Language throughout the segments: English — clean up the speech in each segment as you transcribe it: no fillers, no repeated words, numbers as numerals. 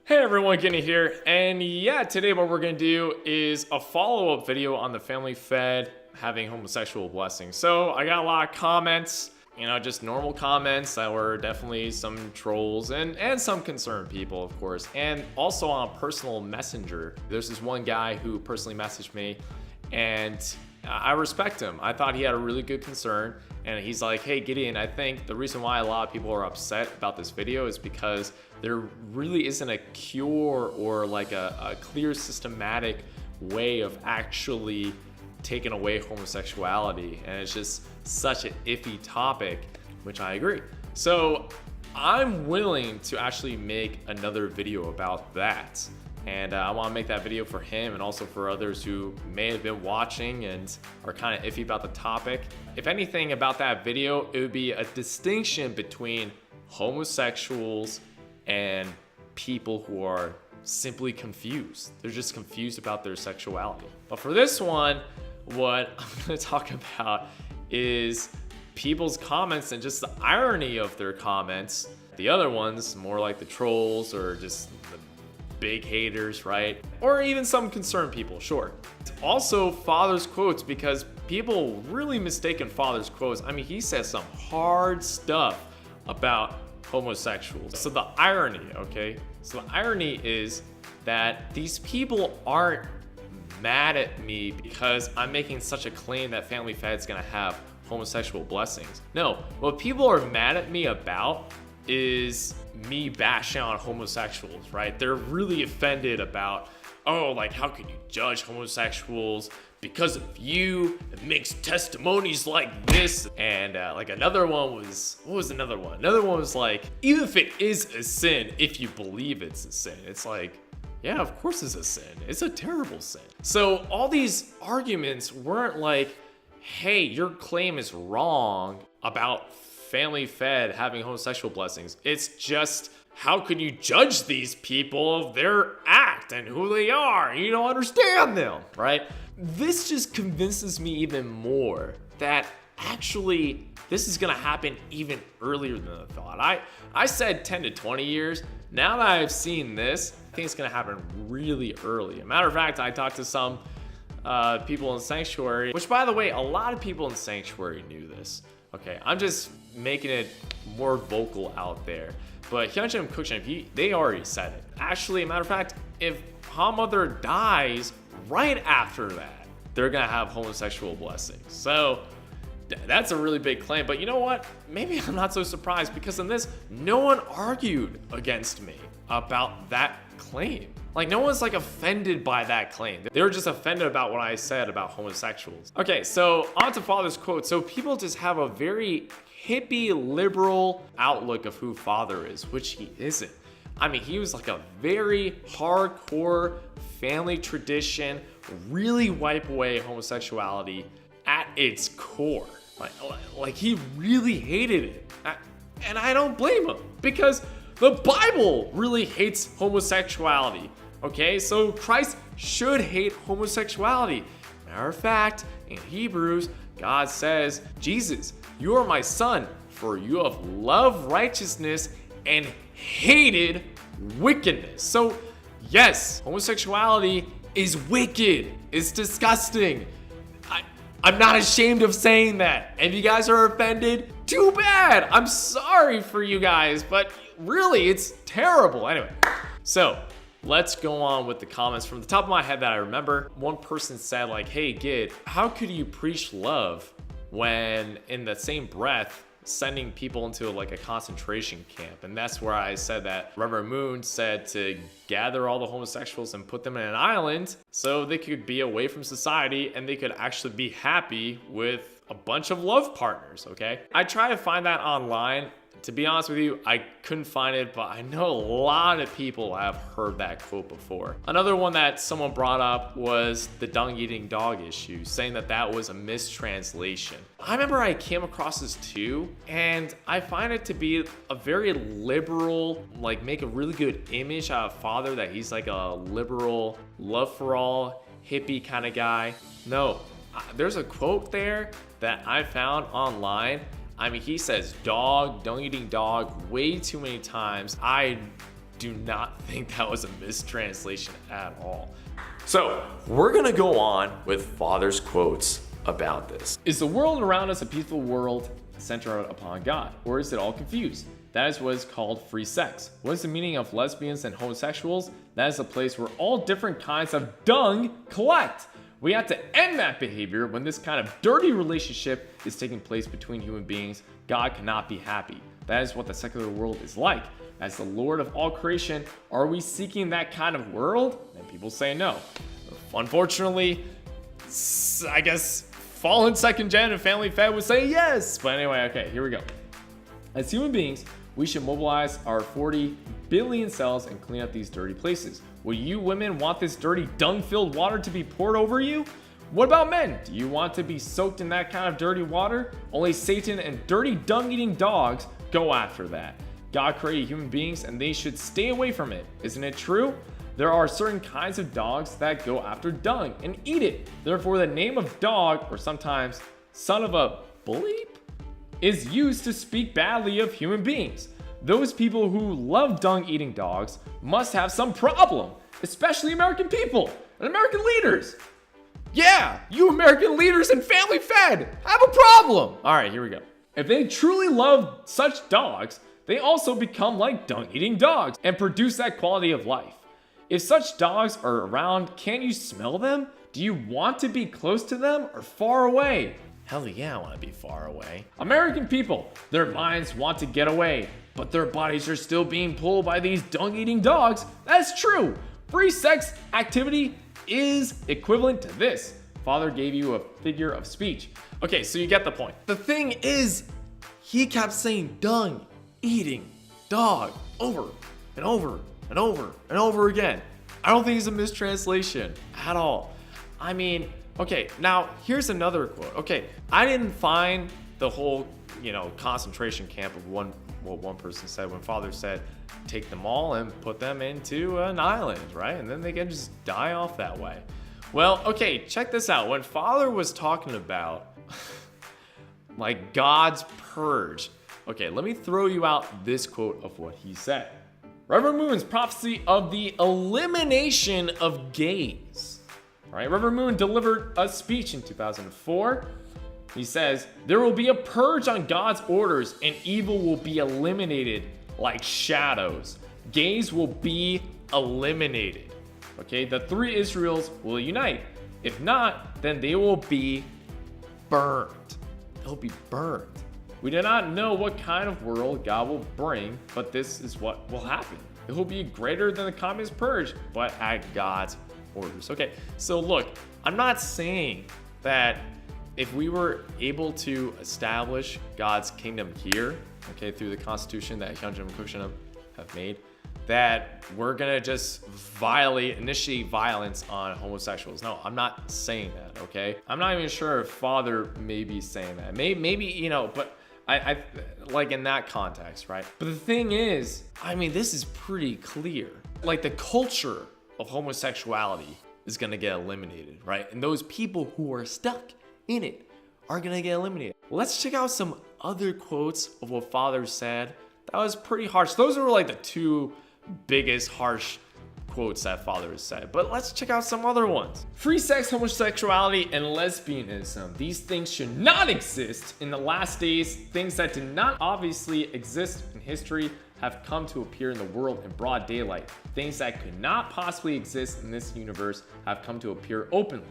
Hey everyone, Kenny here, and yeah, today what we're gonna do is a follow-up video on the family fed having homosexual blessings. So I got a lot of comments, just normal comments that were definitely some trolls and some concerned people, of course, and also on a personal messenger. There's this one guy who personally messaged me, and I respect him. I thought he had a really good concern, and he's like, hey Gideon, I think the reason why a lot of people are upset about this video is because there really isn't a cure or like a clear systematic way of actually taking away homosexuality, and it's just such an iffy topic, which I agree. So I'm willing to actually make another video about that. And I want to make that video for him and also for others who may have been watching and are kind of iffy about the topic. If anything about that video, it would be a distinction between homosexuals and people who are simply confused. They're just confused about their sexuality. But for this one, what I'm going to talk about is people's comments and just the irony of their comments. The other ones, more like the trolls or just the big haters, right? Or even some concerned people, sure. Also, Father's quotes, because people really mistaken Father's quotes. I mean, he says some hard stuff about homosexuals. So the irony, okay? So the irony is that these people aren't mad at me because I'm making such a claim that Family Fed is gonna have homosexual blessings. No, what people are mad at me about is me bashing on homosexuals, right? They're really offended about, oh, like how can you judge homosexuals because of you? It makes testimonies like this. And like another one was, what was another one? Another one was like, even if it is a sin, if you believe it's a sin, it's like, yeah, of course it's a sin. It's a terrible sin. So all these arguments weren't like, hey, your claim is wrong about Family Fed having homosexual blessings. It's just, how can you judge these people of their act and who they are? You don't understand them, right? This just convinces me even more that actually this is gonna happen even earlier than I thought. I said 10 to 20 years. Now that I've seen this, I think it's gonna happen really early. As a matter of fact, I talked to some people in Sanctuary, which by the way, a lot of people in Sanctuary knew this. Okay, I'm just making it more vocal out there. But Hyunjin and Kukjin, they already said it. Actually, as a matter of fact, if Mother dies right after that, they're gonna have homosexual blessings. So that's a really big claim. But you know what? Maybe I'm not so surprised, because in this, no one argued against me about that claim. Like, no one's like offended by that claim. They were just offended about what I said about homosexuals. Okay, so on to Father's quote. So people just have a very hippie liberal outlook of who Father is, which he isn't. I mean, he was like a very hardcore family tradition, really wipe away homosexuality at its core. Like he really hated it. And I don't blame him, because the Bible really hates homosexuality. Okay, so Christ should hate homosexuality. Matter of fact, in Hebrews, God says, Jesus, you are my son, for you have loved righteousness and hated wickedness. So yes, homosexuality is wicked. It's disgusting. I'm not ashamed of saying that. And if you guys are offended, too bad. I'm sorry for you guys, but really, it's terrible. Anyway, so let's go on with the comments. From the top of my head that I remember, one person said like, hey Gid, how could you preach love when in the same breath sending people into like a concentration camp? And that's where I said that Reverend Moon said to gather all the homosexuals and put them in an island so they could be away from society and they could actually be happy with a bunch of love partners, okay? I tried to find that online. To be honest with you, I couldn't find it, but I know a lot of people have heard that quote before. Another one that someone brought up was the dung-eating dog issue, saying that that was a mistranslation. I remember I came across this too, and I find it to be a very liberal, like make a really good image out of Father, that he's like a liberal, love for all, hippie kind of guy. No, there's a quote there that I found online. I mean, he says dog, dung-eating dog way too many times. I do not think that was a mistranslation at all. So we're gonna go on with Father's quotes about this. Is the world around us a peaceful world centered upon God, or is it all confused? That is what is called free sex. What is the meaning of lesbians and homosexuals? That is a place where all different kinds of dung collect. We have to end that behavior. When this kind of dirty relationship is taking place between human beings, God cannot be happy. That is what the secular world is like. As the Lord of all creation, are we seeking that kind of world? And people say no. Unfortunately, I guess fallen second gen and family fed would say yes. But anyway, okay, here we go. As human beings, we should mobilize our 40 billion cells and clean up these dirty places. Will you women want this dirty dung-filled water to be poured over you? What about men? Do you want to be soaked in that kind of dirty water? Only Satan and dirty dung-eating dogs go after that. God created human beings and they should stay away from it. Isn't it true? There are certain kinds of dogs that go after dung and eat it. Therefore, the name of dog, or sometimes son of a bleep, is used to speak badly of human beings. Those people who love dung-eating dogs must have some problem, especially American people and American leaders. Yeah, you American leaders and family fed have a problem. All right, here we go. If they truly love such dogs, they also become like dung-eating dogs and produce that quality of life. If such dogs are around, can you smell them? Do you want to be close to them or far away? Hell yeah, I want to be far away. American people, their minds want to get away, but their bodies are still being pulled by these dung-eating dogs. That's true. Free sex activity is equivalent to this. Father gave you a figure of speech. Okay, so you get the point. The thing is, he kept saying dung-eating dog over and over and over and over again. I don't think it's a mistranslation at all. I mean, okay, now here's another quote. Okay, I didn't find the whole, concentration camp of what one person said when Father said, take them all and put them into an island, right? And then they can just die off that way. Well, okay, check this out. When Father was talking about like God's purge, okay, let me throw you out this quote of what he said. Reverend Moon's prophecy of the elimination of gays. All right, Reverend Moon delivered a speech in 2004. He says, there will be a purge on God's orders and evil will be eliminated like shadows. Gays will be eliminated. Okay, the three Israels will unite. If not, then they will be burned. They'll be burned. We do not know what kind of world God will bring, but this is what will happen. It will be greater than the communist purge, but at God's orders. Okay, so look, I'm not saying that if we were able to establish God's kingdom here, okay, through the Constitution that Hyunjin and Kushinam have made, that we're gonna just initiate violence on homosexuals. No, I'm not saying that, okay? I'm not even sure if Father may be saying that. Maybe, but I like in that context, right? But the thing is, I mean, this is pretty clear. Like the culture of homosexuality is gonna get eliminated, right? And those people who are stuck in it are gonna get eliminated. Let's check out some other quotes of what Father said. That was pretty harsh. Those were like the two biggest harsh quotes that Father has said. But let's check out some other ones. Free sex, homosexuality, and lesbianism. These things should not exist in the last days. Things that did not obviously exist in history have come to appear in the world in broad daylight. Things that could not possibly exist in this universe have come to appear openly.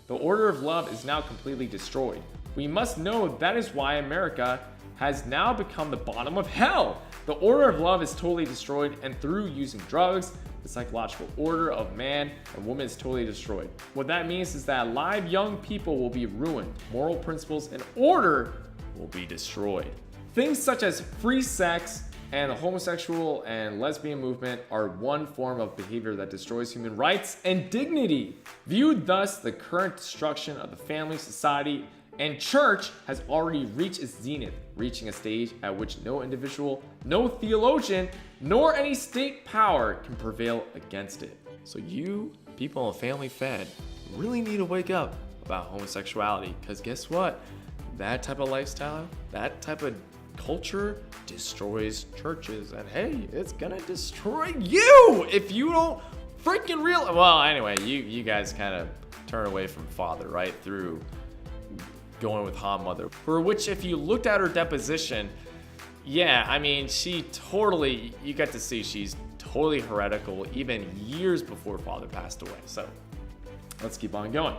The order of love is now completely destroyed. We must know that is why America has now become the bottom of hell. The order of love is totally destroyed, and through using drugs, the psychological order of man and woman is totally destroyed. What that means is that live young people will be ruined. Moral principles and order will be destroyed. Things such as free sex and the homosexual and lesbian movement are one form of behavior that destroys human rights and dignity. Viewed thus, the current destruction of the family, society, and church has already reached its zenith, reaching a stage at which no individual, no theologian, nor any state power can prevail against it. So you, people on Family Fed, really need to wake up about homosexuality, because guess what? That type of lifestyle, that type of culture destroys churches. And hey, it's gonna destroy you if you don't freaking realize. Well, anyway, you guys kind of turn away from Father, right? Through going with Han Mother. For which, if you looked at her deposition, yeah, I mean, she totally, you get to see she's totally heretical even years before Father passed away. So let's keep on going.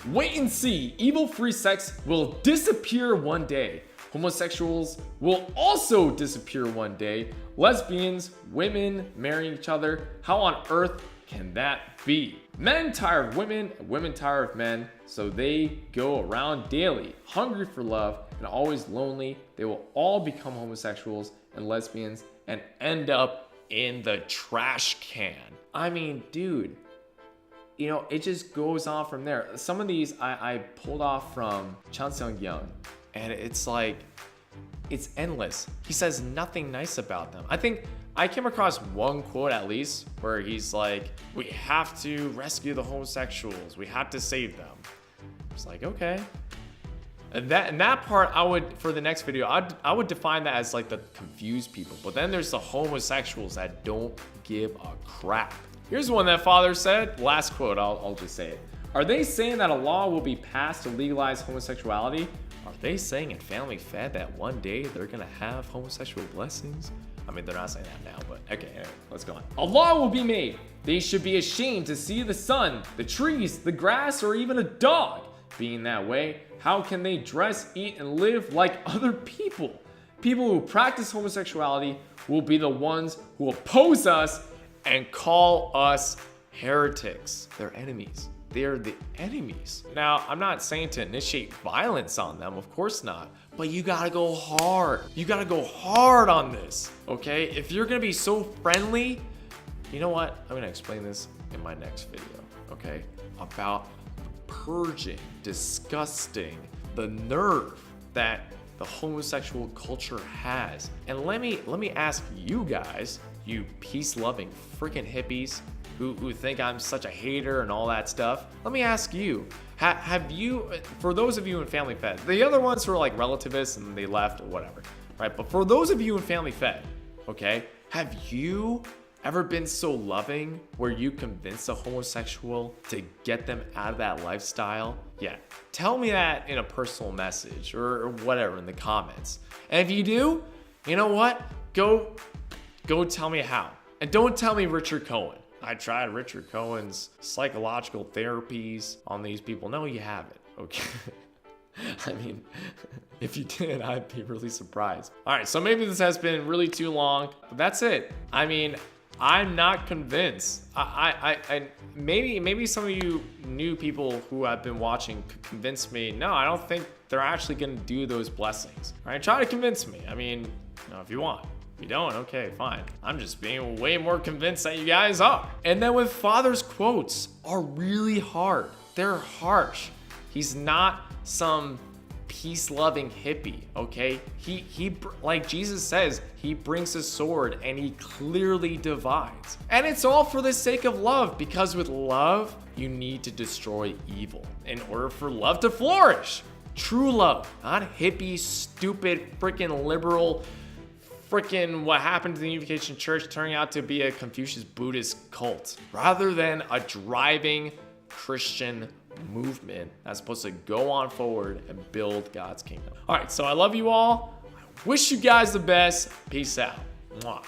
Wait and see. Evil-free sex will disappear one day. Homosexuals will also disappear one day. Lesbians, women marrying each other. How on earth can that be? Men tire of women and women tire of men, so they go around daily, hungry for love and always lonely. They will all become homosexuals and lesbians and end up in the trash can. I mean, dude, you know, it just goes on from there. Some of these I pulled off from Chan Seung-yeon, and it's like, it's endless. He says nothing nice about them. I think I came across one quote at least where he's like, we have to rescue the homosexuals. We have to save them. It's like, okay. And that part, I would, for the next video, I would define that as like the confused people. But then there's the homosexuals that don't give a crap. Here's one that Father said. Last quote, I'll just say it. Are they saying that a law will be passed to legalize homosexuality? Are they saying in Family Fed that one day they're gonna have homosexual blessings? I mean, they're not saying that now, but okay, anyway, let's go on. A law will be made. They should be ashamed to see the sun, the trees, the grass, or even a dog being that way. How can they dress, eat, and live like other people? People who practice homosexuality will be the ones who oppose us and call us heretics. They're enemies. They're the enemies. Now, I'm not saying to initiate violence on them, of course not, but you gotta go hard. You gotta go hard on this, okay? If you're gonna be so friendly, you know what? I'm gonna explain this in my next video, okay? About purging, disgusting, the nerve that the homosexual culture has. And let me ask you guys, you peace-loving freaking hippies who think I'm such a hater and all that stuff. Let me ask you, have you, for those of you in Family Fed, the other ones who are like relativists and they left or whatever, right? But for those of you in Family Fed, okay, have you ever been so loving where you convince a homosexual to get them out of that lifestyle? Yeah, tell me that in a personal message or whatever in the comments. And if you do, you know what? Go tell me how. And don't tell me Richard Cohen. I tried Richard Cohen's psychological therapies on these people. No, you haven't, okay? I mean, if you did, I'd be really surprised. All right, so maybe this has been really too long, but that's it. I mean, I'm not convinced. I maybe some of you new people who have been watching could convince me, no, I don't think they're actually gonna do those blessings. All right, try to convince me. I mean, you know, if you want. If you don't, okay, fine. I'm just being way more convinced that you guys are. And then with Father's quotes are really hard. They're harsh. He's not some peace-loving hippie, okay? He like Jesus says, he brings a sword and he clearly divides. And it's all for the sake of love, because with love, you need to destroy evil in order for love to flourish. True love, not hippie, stupid, freaking liberal, freaking what happened to the Unification Church turning out to be a Confucius Buddhist cult, rather than a driving Christian movement that's supposed to go on forward and build God's kingdom. All right, so I love you all. I wish you guys the best. Peace out. Mwah.